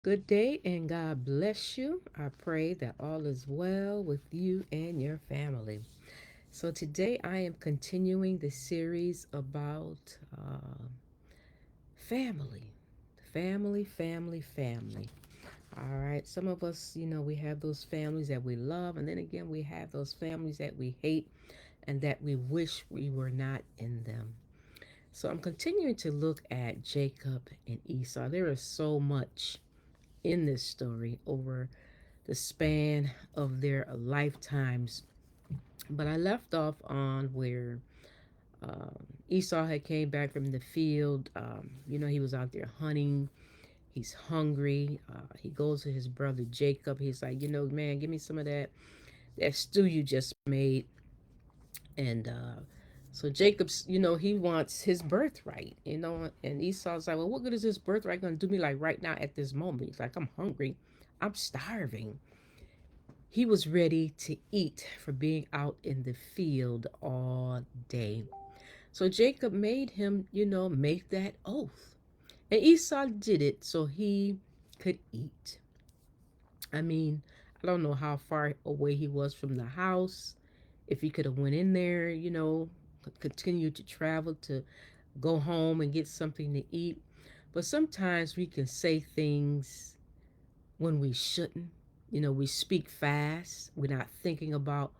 Good day and God bless you. I pray that all is well with you and your family. So, today I am continuing the series about family. Family. All right. Some of us, we have those families that we love, and then again, we have those families that we hate and that we wish we were not in them. So, I'm continuing to look at Jacob and Esau. There is so much in this story over the span of their lifetimes. But I left off on where Esau had came back from the field. He was out there hunting. He's hungry. He goes to his brother Jacob. He's like, man, give me some of that stew you just made. And so Jacob's, he wants his birthright, and Esau's like, well, what good is this birthright going to do me like right now at this moment? He's like, I'm hungry. I'm starving. He was ready to eat for being out in the field all day. So Jacob made him, make that oath. And Esau did it so he could eat. I mean, I don't know how far away he was from the house. If he could have went in there, continued to travel to go home and get something to eat. But sometimes we can say things when we shouldn't. We speak fast. We're not thinking about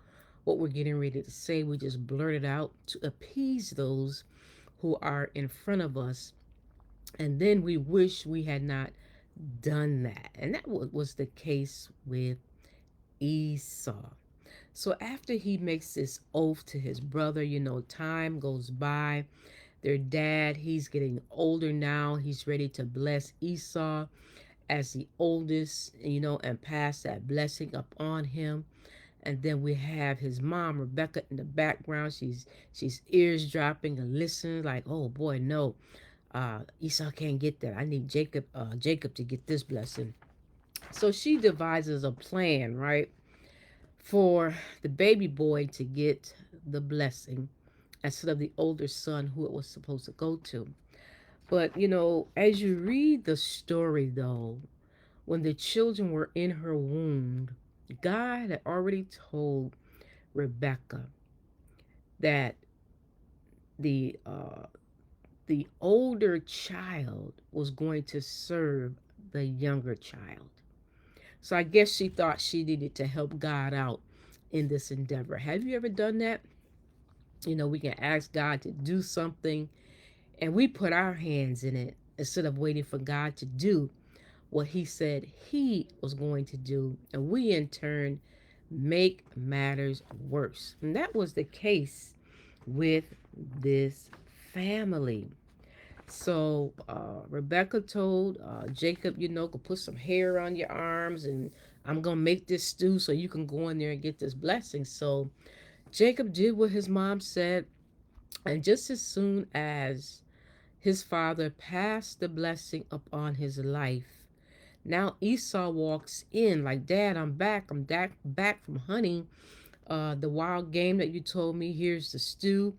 what we're getting ready to say. We just blurt it out to appease those who are in front of us. And then we wish we had not done that. And that was the case with Esau. So after he makes this oath to his brother, time goes by. Their dad, he's getting older now. He's ready to bless Esau as the oldest, and pass that blessing up on him. And then we have his mom, Rebecca, in the background. She's ears dropping and listening, like, oh boy, no, Esau can't get that. I need Jacob to get this blessing. So she devises a plan, right, for the baby boy to get the blessing instead of the older son who it was supposed to go to. But as you read the story, though, when the children were in her womb, God had already told Rebecca that the uh, the older child was going to serve the younger child. So I guess she thought she needed to help God out in this endeavor. Have you ever done that? We can ask God to do something and we put our hands in it instead of waiting for God to do what he said he was going to do. And we, in turn, make matters worse. And that was the case with this family. So Rebecca told Jacob, go put some hair on your arms and I'm going to make this stew so you can go in there and get this blessing. So Jacob did what his mom said. And just as soon as his father passed the blessing upon his life, now Esau walks in like, Dad, I'm back. I'm back from hunting the wild game that you told me. Here's the stew.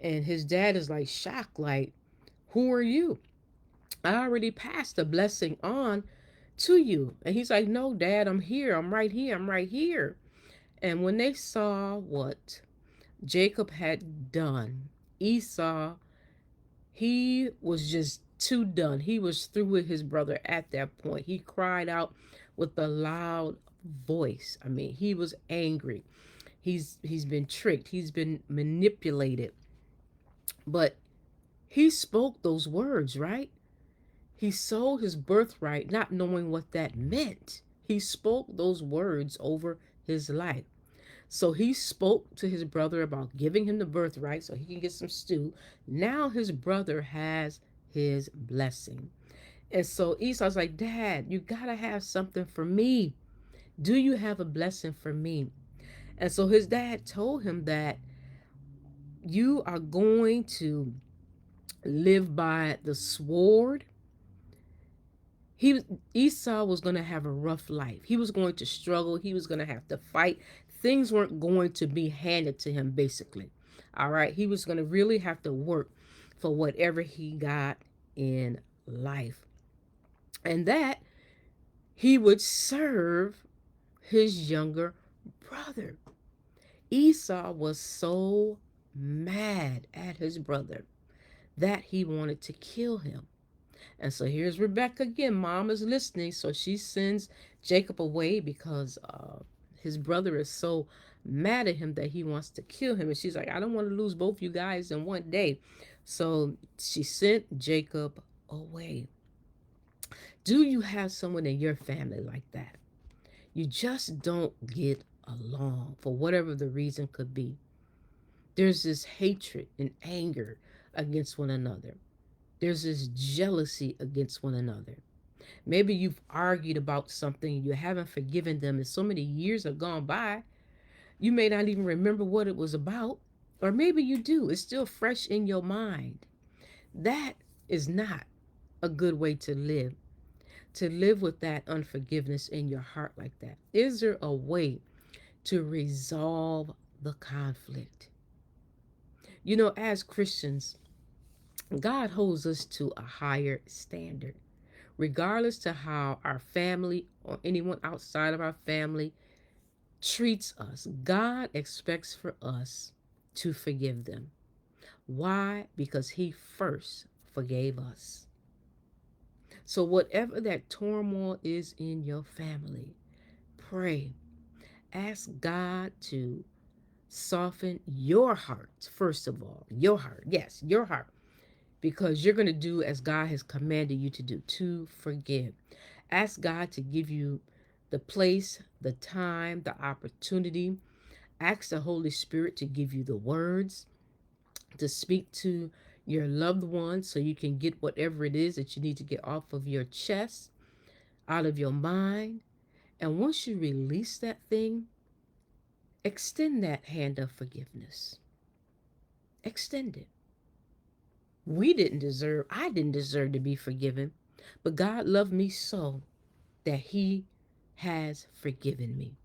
And his dad is like shocked, like, who are you? I already passed the blessing on to you. And he's like, no, Dad, I'm here. I'm right here. I'm right here. And when they saw what Jacob had done, Esau, he was just too done. He was through with his brother at that point. He cried out with a loud voice. I mean, he was angry. He's been tricked. He's been manipulated. But he spoke those words, right? He sold his birthright not knowing what that meant. He spoke those words over his life. So he spoke to his brother about giving him the birthright so he can get some stew. Now his brother has his blessing. And so Esau's like, Dad, you gotta have something for me. Do you have a blessing for me? And so his dad told him that you are going to live by the sword. he Esau was going to have a rough life. He was going to struggle. He was going to have to fight. Things weren't going to be handed to him, basically. All right. He was going to really have to work for whatever he got in life. And that he would serve his younger brother. Esau was so mad at his brother that he wanted to kill him. And so here's Rebecca again. Mom is listening, so she sends Jacob away because his brother is so mad at him that he wants to kill him. And she's like, I don't want to lose both you guys in one day. So she sent Jacob away. Do you have someone in your family like that? You just don't get along for whatever the reason could be. There's this hatred and anger against one another. There's this jealousy against one another. Maybe you've argued about something and you haven't forgiven them, and so many years have gone by, you may not even remember what it was about. Or maybe you do, it's still fresh in your mind. That is not a good way to live with that unforgiveness in your heart like that. Is there a way to resolve the conflict? As Christians, God holds us to a higher standard. Regardless to how our family or anyone outside of our family treats us, God expects for us to forgive them. Why? Because He first forgave us. So, whatever that turmoil is in your family, pray. Ask God to soften your heart, first of all. Your heart. Yes, your heart. Because you're going to do as God has commanded you to do, to forgive. Ask God to give you the place, the time, the opportunity. Ask the Holy Spirit to give you the words to speak to your loved ones so you can get whatever it is that you need to get off of your chest, out of your mind. And once you release that thing, extend that hand of forgiveness. Extend it. I didn't deserve to be forgiven, but God loved me so that He has forgiven me.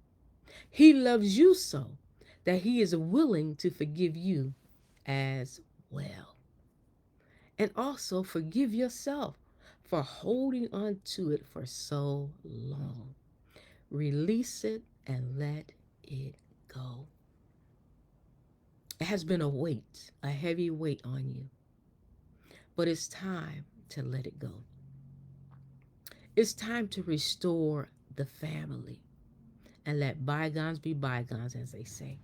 He loves you so that He is willing to forgive you as well. And also forgive yourself for holding on to it for so long. Release it and let it go. It has been a weight, a heavy weight on you, but it's time to let it go. It's time to restore the family and let bygones be bygones, as they say.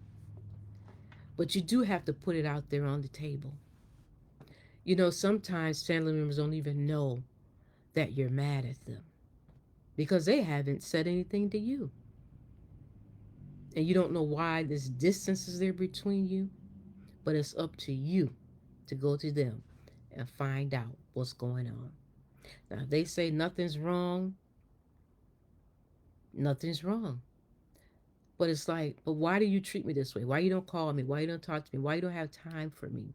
But you do have to put it out there on the table. Sometimes family members don't even know that you're mad at them because they haven't said anything to you. And you don't know why this distance is there between you, but it's up to you to go to them and find out what's going on. Now, if they say nothing's wrong, nothing's wrong. But it's like, but why do you treat me this way? Why you don't call me? Why you don't talk to me? Why you don't have time for me?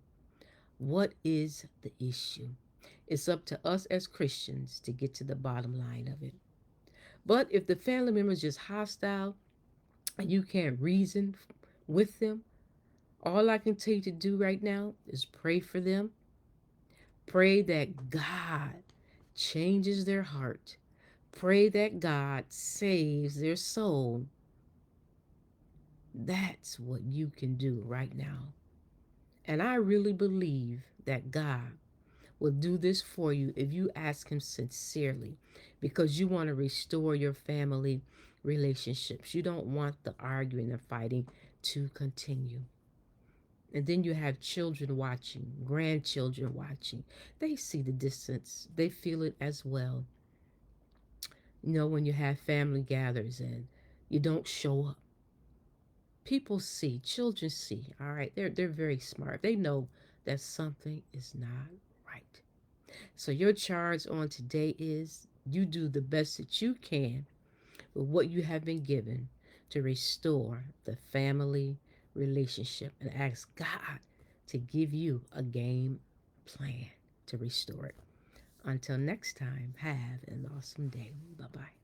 What is the issue? It's up to us as Christians to get to the bottom line of it. But if the family member is just hostile and you can't reason with them, all I can tell you to do right now is pray for them. Pray that God changes their heart. Pray that God saves their soul. That's what you can do right now. And I really believe that God will do this for you if you ask Him sincerely because you want to restore your family relationships. You don't want the arguing and fighting to continue. And then you have children watching, grandchildren watching. They see the distance, they feel it as well. When you have family gatherings and you don't show up, people see, children see, all right? They're very smart. They know that something is not right. So your charge on today is you do the best that you can with what you have been given to restore the family relationship and ask God to give you a game plan to restore it. Until next time, have an awesome day. Bye bye.